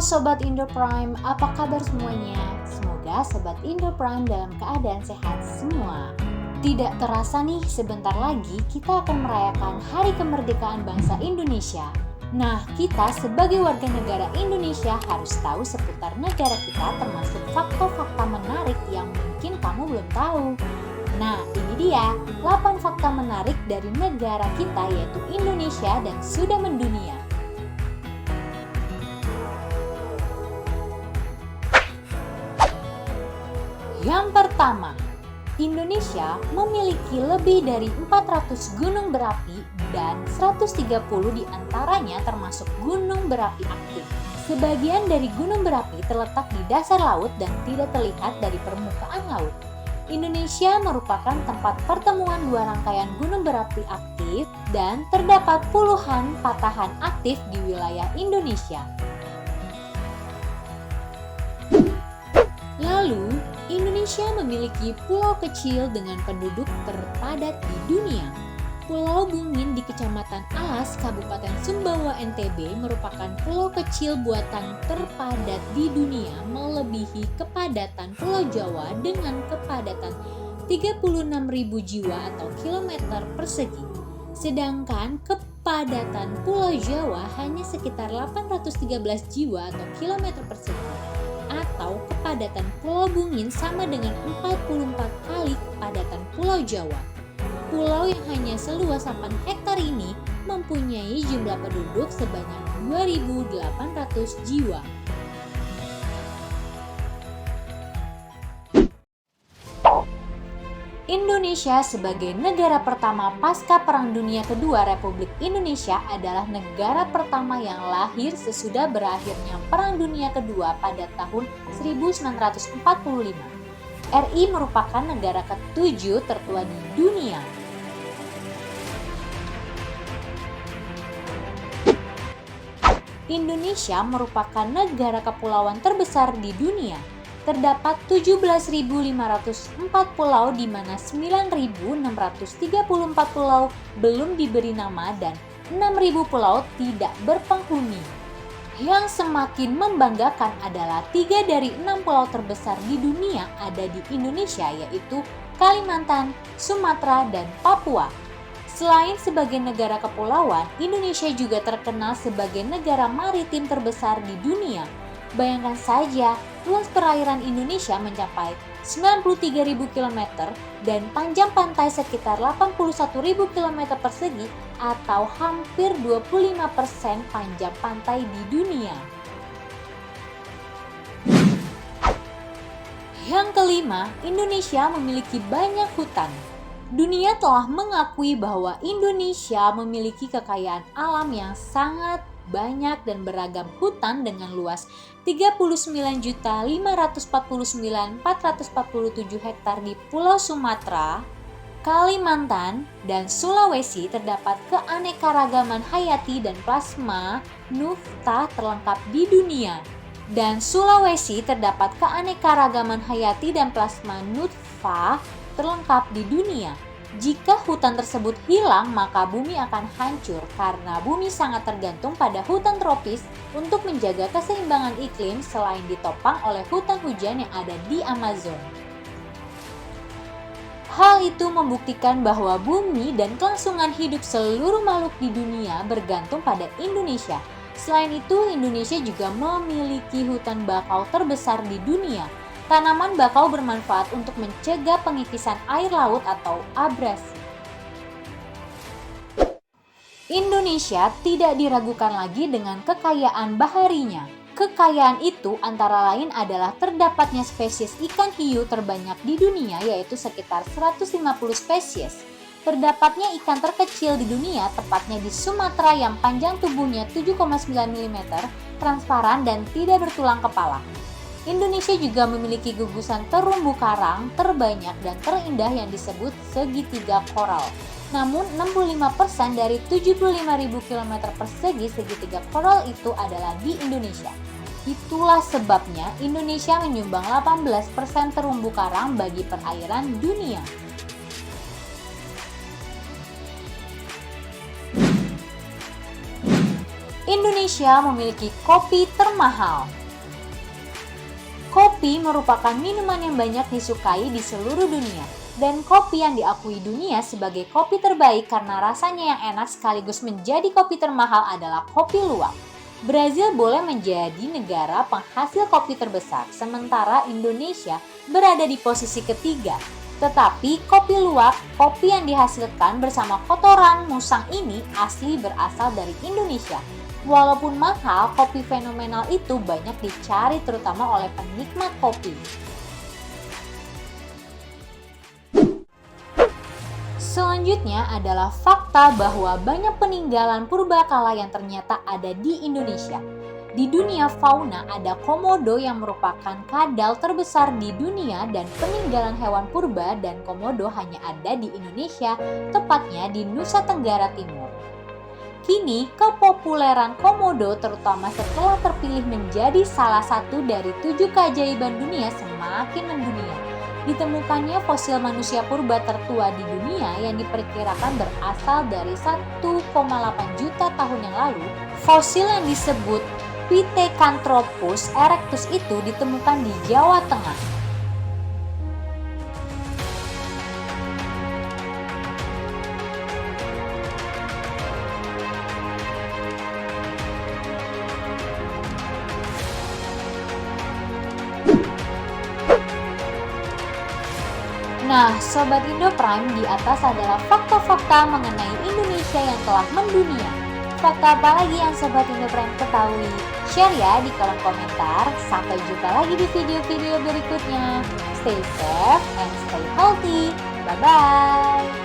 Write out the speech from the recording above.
Sobat Indo Prime, apa kabar semuanya? Semoga Sobat Indo Prime dalam keadaan sehat semua. Tidak terasa nih, sebentar lagi kita akan merayakan Hari Kemerdekaan Bangsa Indonesia. Nah, kita sebagai warga negara Indonesia harus tahu seputar negara kita, termasuk fakta-fakta menarik yang mungkin kamu belum tahu. Nah, ini dia 8 fakta menarik dari negara kita, yaitu Indonesia, dan sudah mendunia. Yang pertama, Indonesia memiliki lebih dari 400 gunung berapi dan 130 diantaranya termasuk gunung berapi aktif. Sebagian dari gunung berapi terletak di dasar laut dan tidak terlihat dari permukaan laut. Indonesia merupakan tempat pertemuan dua rangkaian gunung berapi aktif dan terdapat puluhan patahan aktif di wilayah Indonesia. Lalu, Indonesia memiliki pulau kecil dengan penduduk terpadat di dunia. Pulau Bungin di Kecamatan Alas, Kabupaten Sumbawa, NTB merupakan pulau kecil buatan terpadat di dunia, melebihi kepadatan Pulau Jawa dengan kepadatan 36.000 jiwa atau kilometer persegi. Sedangkan kepadatan Pulau Jawa hanya sekitar 813 jiwa atau kilometer persegi. Atau kepadatan Pulau Bungin sama dengan 44 kali kepadatan Pulau Jawa. Pulau yang hanya seluas 8 hektar ini mempunyai jumlah penduduk sebanyak 2.800 jiwa. Indonesia sebagai negara pertama pasca Perang Dunia Kedua, Republik Indonesia adalah negara pertama yang lahir sesudah berakhirnya Perang Dunia Kedua pada tahun 1945. RI merupakan negara ke-7 tertua di dunia. Indonesia merupakan negara kepulauan terbesar di dunia. Terdapat 17.504 pulau di mana 9.634 pulau belum diberi nama dan 6.000 pulau tidak berpenghuni. Yang semakin membanggakan adalah 3 dari 6 pulau terbesar di dunia ada di Indonesia, yaitu Kalimantan, Sumatera, dan Papua. Selain sebagai negara kepulauan, Indonesia juga terkenal sebagai negara maritim terbesar di dunia. Bayangkan saja, luas perairan Indonesia mencapai 93.000 km dan panjang pantai sekitar 81.000 km persegi atau hampir 25% panjang pantai di dunia. Yang kelima, Indonesia memiliki banyak hutan. Dunia telah mengakui bahwa Indonesia memiliki kekayaan alam yang sangat banyak dan beragam hutan dengan luas 39.549.447 hektar di Pulau Sumatera, Kalimantan, dan Sulawesi. Terdapat keanekaragaman hayati dan plasma nufta terlengkap di dunia. Dan Sulawesi terdapat keanekaragaman hayati dan plasma nutfah terlengkap di dunia. Jika hutan tersebut hilang, maka bumi akan hancur karena bumi sangat tergantung pada hutan tropis untuk menjaga keseimbangan iklim selain ditopang oleh hutan hujan yang ada di Amazon. Hal itu membuktikan bahwa bumi dan kelangsungan hidup seluruh makhluk di dunia bergantung pada Indonesia. Selain itu, Indonesia juga memiliki hutan bakau terbesar di dunia. Tanaman bakau bermanfaat untuk mencegah pengikisan air laut atau abrasi. Indonesia tidak diragukan lagi dengan kekayaan baharinya. Kekayaan itu antara lain adalah terdapatnya spesies ikan hiu terbanyak di dunia, yaitu sekitar 150 spesies. Terdapatnya ikan terkecil di dunia, tepatnya di Sumatera yang panjang tubuhnya 7,9 mm, transparan dan tidak bertulang kepala. Indonesia juga memiliki gugusan terumbu karang terbanyak dan terindah yang disebut segitiga koral. Namun 65% dari 75.000 km persegi segitiga koral itu adalah di Indonesia. Itulah sebabnya Indonesia menyumbang 18% terumbu karang bagi perairan dunia. Indonesia memiliki kopi termahal. Kopi merupakan minuman yang banyak disukai di seluruh dunia, dan kopi yang diakui dunia sebagai kopi terbaik karena rasanya yang enak sekaligus menjadi kopi termahal adalah kopi luwak. Brazil boleh menjadi negara penghasil kopi terbesar, sementara Indonesia berada di posisi ketiga. Tetapi kopi luwak, kopi yang dihasilkan bersama kotoran musang ini asli berasal dari Indonesia. Walaupun mahal, kopi fenomenal itu banyak dicari terutama oleh penikmat kopi. Selanjutnya adalah fakta bahwa banyak peninggalan purbakala yang ternyata ada di Indonesia. Di dunia fauna ada komodo yang merupakan kadal terbesar di dunia dan peninggalan hewan purba dan komodo hanya ada di Indonesia, tepatnya di Nusa Tenggara Timur. Kini, kepopuleran komodo terutama setelah terpilih menjadi salah satu dari 7 keajaiban dunia semakin mendunia. Ditemukannya fosil manusia purba tertua di dunia yang diperkirakan berasal dari 1,8 juta tahun yang lalu. Fosil yang disebut Pithecanthropus erectus itu ditemukan di Jawa Tengah. Nah, Sobat Indo Prime, di atas adalah fakta-fakta mengenai Indonesia yang telah mendunia. Fakta apa lagi yang Sobat Indo Prime ketahui? Share ya di kolom komentar. Sampai jumpa lagi di video-video berikutnya. Stay safe and stay healthy. Bye-bye.